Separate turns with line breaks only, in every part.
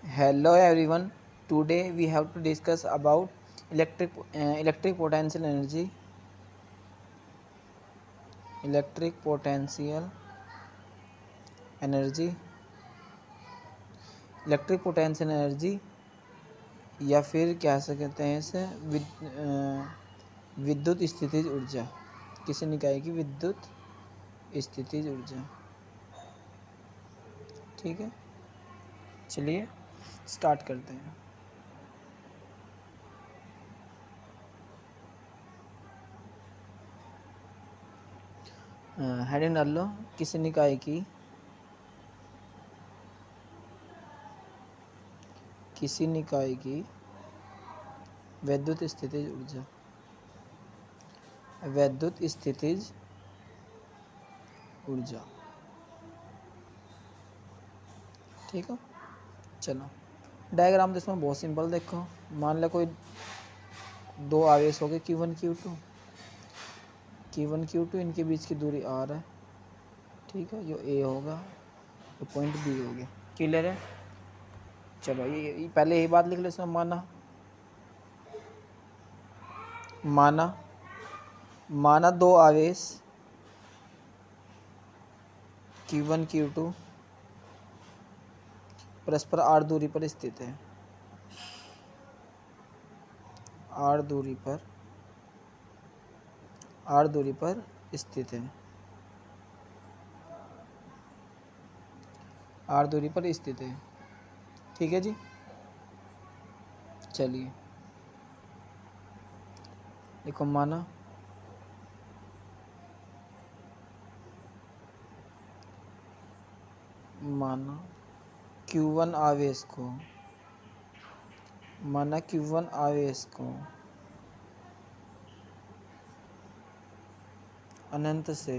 Hello everyone. Today we have to discuss about electric potential energy. Electric potential energy. Electric potential energy या फिर क्या कहते हैं इसे विद्युत स्थितिज ऊर्जा, किसी निकाय की विद्युत स्थितिज ऊर्जा। ठीक है, चलिए स्टार्ट करते हैं। हेडिंग डाल लो, किसी निकाय की विद्युत स्थितिज ऊर्जा। विद्युत स्थितिज ऊर्जा। ठीक है, चलो डायग्राम तो इसमें बहुत सिंपल। देखो, मान लो कोई दो आवेश हो गए Q1 Q2, इनके बीच की दूरी R है। ठीक है, जो A होगा, ये पॉइंट B हो गया। क्लियर है? चलो ये पहले यही बात लिख लो इसमें। माना दो आवेश Q1 Q2 परस्पर R दूरी पर स्थित है। R दूरी पर स्थित है। R दूरी पर स्थित है। ठीक है जी, चलिए देखो, माना Q1 आवेश को अनंत से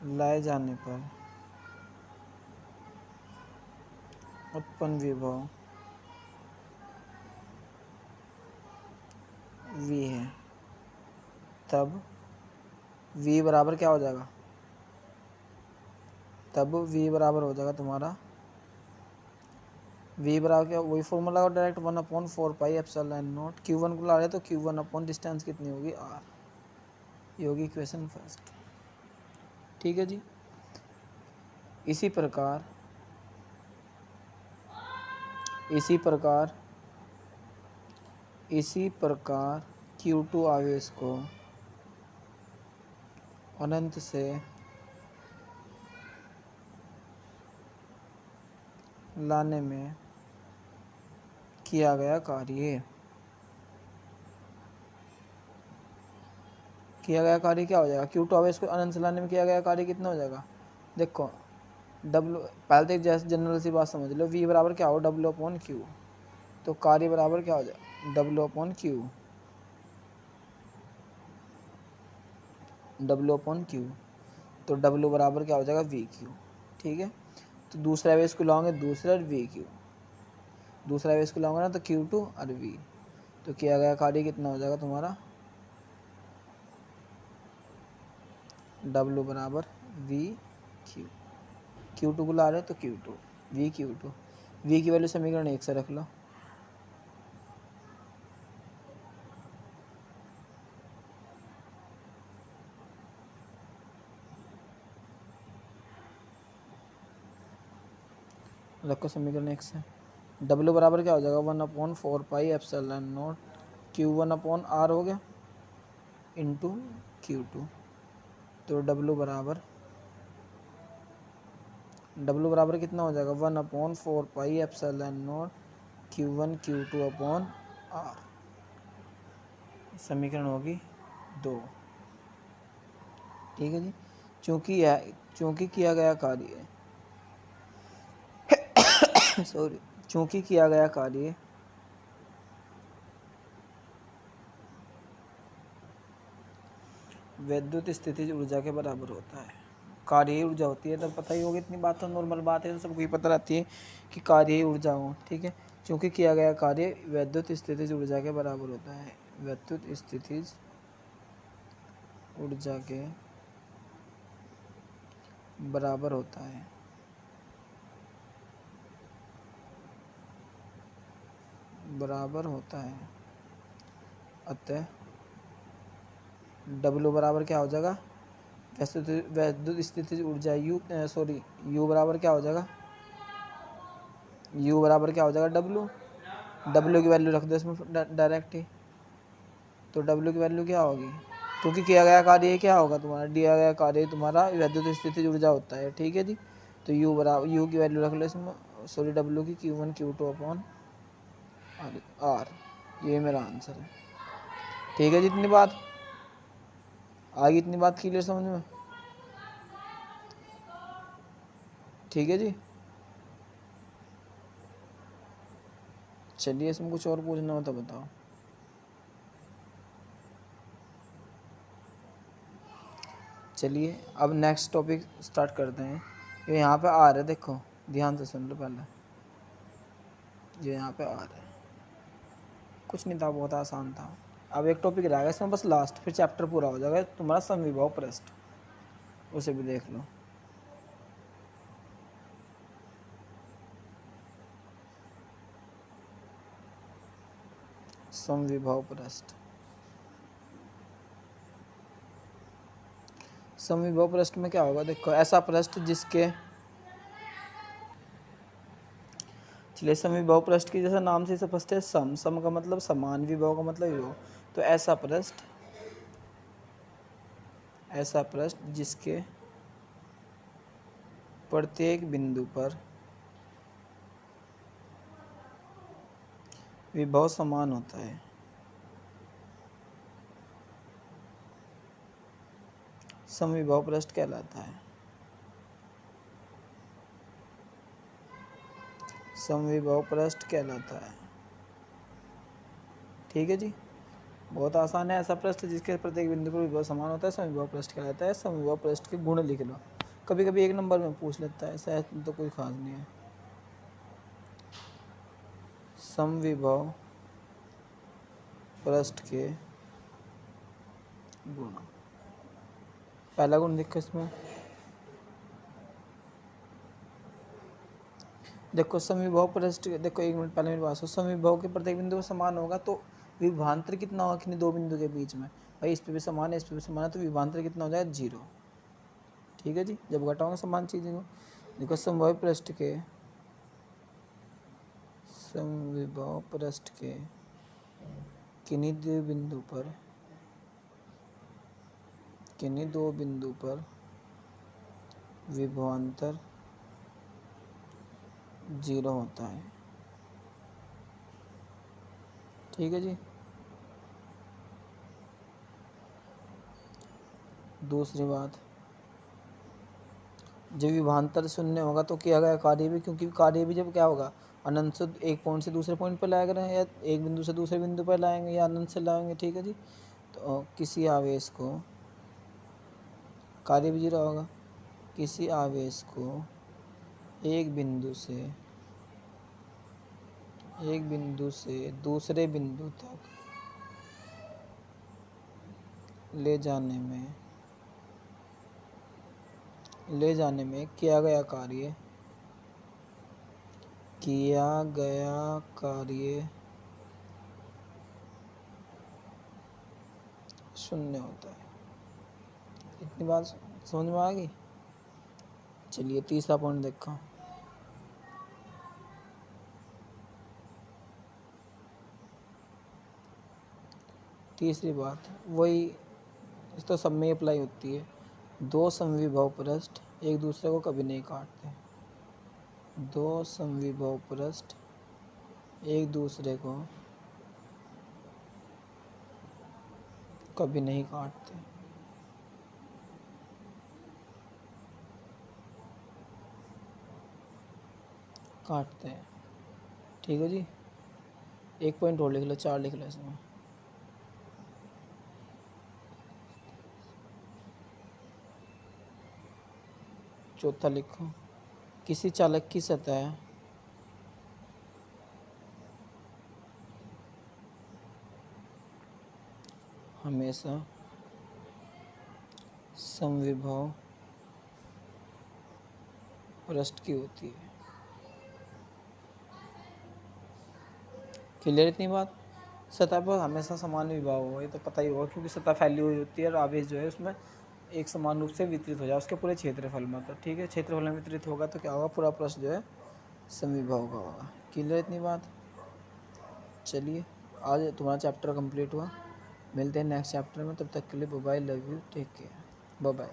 लाए जाने पर उत्पन्न विभव V है। तब V बराबर क्या हो जाएगा? तब V बराबर हो जाएगा तुम्हारा, V बराबर क्या, वही फॉर्मूला हो direct 1/4 pi epsilon not. Q1 को ला रहे तो Q1 अपॉन डिस्टेंस कितनी होगी? R। ये होगी इक्वेशन फर्स्ट। ठीक है जी, इसी प्रकार Q2 आवेश को अनंत से लाने में किया गया कार्य क्या हो जाएगा? Q2 आवेश को अनंत से लाने में किया गया कार्य कितना हो जाएगा? देखो, W पहले तो जैसे जनरल सी बात समझ लो, V बराबर क्या हो? W/Q। तो कार्य बराबर क्या हो जाएगा? W/Q। तो W बराबर क्या हो जाएगा? VQ। ठीक है, तो दूसरा आवेश को लाओगे, दूसरा VQ, दूसरा आवेश को लाओगे ना तो Q2 और V। तो किया गया कार्य कितना हो जाएगा तुम्हारा? W बराबर VQ। Q2 को ला रहे तो Q2, VQ2। V की वैल्यू समीकरण 1 से रख लो। रखो समीकरण 1 से। W बराबर क्या हो जाएगा? 1/4 पाई एप्सिलॉन नॉट Q1/R हो गया इंटू Q2। तो W बराबर कितना हो जाएगा? 1/4 pi epsilon not Q1 Q2/R। समीकरण होगी 2। ठीक है जी, चूँकि किया गया कार्य चूँकि किया गया कार्य विद्युत स्थितिज ऊर्जा के बराबर होता है। कार्य ऊर्जा होती है, तब पता ही होगी, इतनी बात तो नॉर्मल बात है, तो सबको ही पता रहती है कि कार्य ऊर्जा हो। ठीक है, चूँकि किया गया कार्य विद्युत स्थितिज ऊर्जा के बराबर होता है। विद्युत स्थितिज ऊर्जा के बराबर होता है। बराबर होता है। अतः W बराबर क्या हो जाएगा, वैद्युत स्थितिज ऊर्जा U बराबर क्या हो जाएगा, U बराबर क्या हो जाएगा W की वैल्यू रख दो इसमें डायरेक्ट ही। तो W की वैल्यू क्या होगी, क्योंकि किया गया कार्य क्या होगा तुम्हारा, दिया गया कार्य तुम्हारा वैद्युत स्थितिज ऊर्जा होता है। ठीक है जी। तो U की वैल्यू रख लो इसमें, W की Q1 Q2 अपॉन R। ये मेरा आंसर है। ठीक है जी, इतनी बात आगे, इतनी बात क्लियर समझ में। ठीक है जी। चलिए, इसमें कुछ और पूछना हो तो बताओ। चलिए अब नेक्स्ट टॉपिक स्टार्ट करते हैं। ये यहाँ पे आ रहा है, देखो ध्यान से सुन लो पहले। ये यहाँ पे आ रहा है, कुछ नहीं था, बहुत आसान था। अब एक टॉपिक रहेगा इसमें बस लास्ट, फिर चैप्टर पूरा हो जाएगा तुम्हारा समविभव पृष्ठ, उसे भी देख लो। समविभव पृष्ठ, समविभव पृष्ठ में क्या होगा, देखो ऐसा पृष्ठ जिसके, चलिए समविभव पृष्ठ की जैसा नाम से स्पष्ट है, सम का मतलब समान, विभव का मतलब विभव। तो ऐसा पृष्ठ जिसके प्रत्येक बिंदु पर विभव समान होता है, समविभव पृष्ठ कहलाता है। समविभव पृष्ठ कहलाता है। ठीक है जी, बहुत आसान है। ऐसा पृष्ठ जिसके प्रत्येक बिंदु पर विभव समान होता है समविभव पृष्ठ कहलाता है। समविभव पृष्ठ के गुण लिख लो, कभी कभी 1 नंबर में पूछ लेता है, ऐसा तो कोई खास नहीं है। समविभव पृष्ठ के गुण, पहला गुण देखो इसमें, देखो समविभव पृष्ठ, देखो 1 मिनट पहले मेरी बात सुनो। समविभव के प्रत्येक बिंदु पर समान होगा तो विभवांतर कितना होगा किन्हीं दो बिंदु के बीच में, भाई इस पे भी समान है इस पे भी समान है, तो विभवांतर कितना हो जाएगा 0। ठीक है जी, जब घटाओगे समान चीज़ें को। देखो समविभव पृष्ठ के किन्हीं दो बिंदु पर विभवांतर 0 होता है। ठीक है जी। दूसरी बात, जब विभवांतर 0 होगा तो किया गया कार्य भी, क्योंकि कार्य भी जब क्या होगा, अनंत से एक पॉइंट से दूसरे पॉइंट पर लाया करें, या एक बिंदु से दूसरे बिंदु पर लाएंगे, या अनंत से लाएंगे। ठीक है जी। तो किसी आवेश को, कार्य भी 0 होगा, किसी आवेश को एक बिंदु से दूसरे बिंदु तक ले जाने में किया गया कार्य 0 होता है। इतनी बात समझ में आ गई। चलिए तीसरा पॉइंट देखो। तीसरी बात वही, इस तो सब में अप्लाई होती है। दो समविभव पृष्ठ एक दूसरे को कभी नहीं काटते। दो समविभव पृष्ठ एक दूसरे को कभी नहीं काटते। काटते हैं। ठीक है जी। एक पॉइंट और लिख लो, 4 लिख लो इसमें। चौथा लिखो, किसी चालक की सतह हमेशा समविभव रस्ट की होती है। क्लियर इतनी बात। सतह पर हमेशा समान विभाग होगा, ये तो पता ही होगा, क्योंकि सतह फैली हुई होती है और आवेश जो है उसमें एक समान रूप से वितरित हो जाए उसके पूरे क्षेत्रफल में। तो ठीक है, क्षेत्रफल में वितरित होगा तो क्या होगा, पूरा पृष्ठ जो है समविभाग का होगा। क्लियर इतनी बात। चलिए, आज तुम्हारा चैप्टर कंप्लीट हुआ। मिलते हैं नेक्स्ट चैप्टर में, तब तक के लिए bye bye, love you, take care, bye bye.